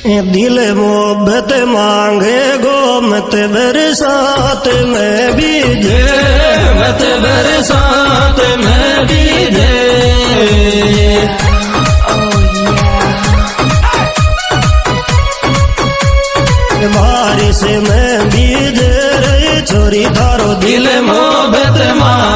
दिल मोहब्बत मांगे गो मत बरसात में भीजे, मत बरसात में भीजे। बारिश में भीजे रे छोरी थारो दिल मोहब्बत मांगे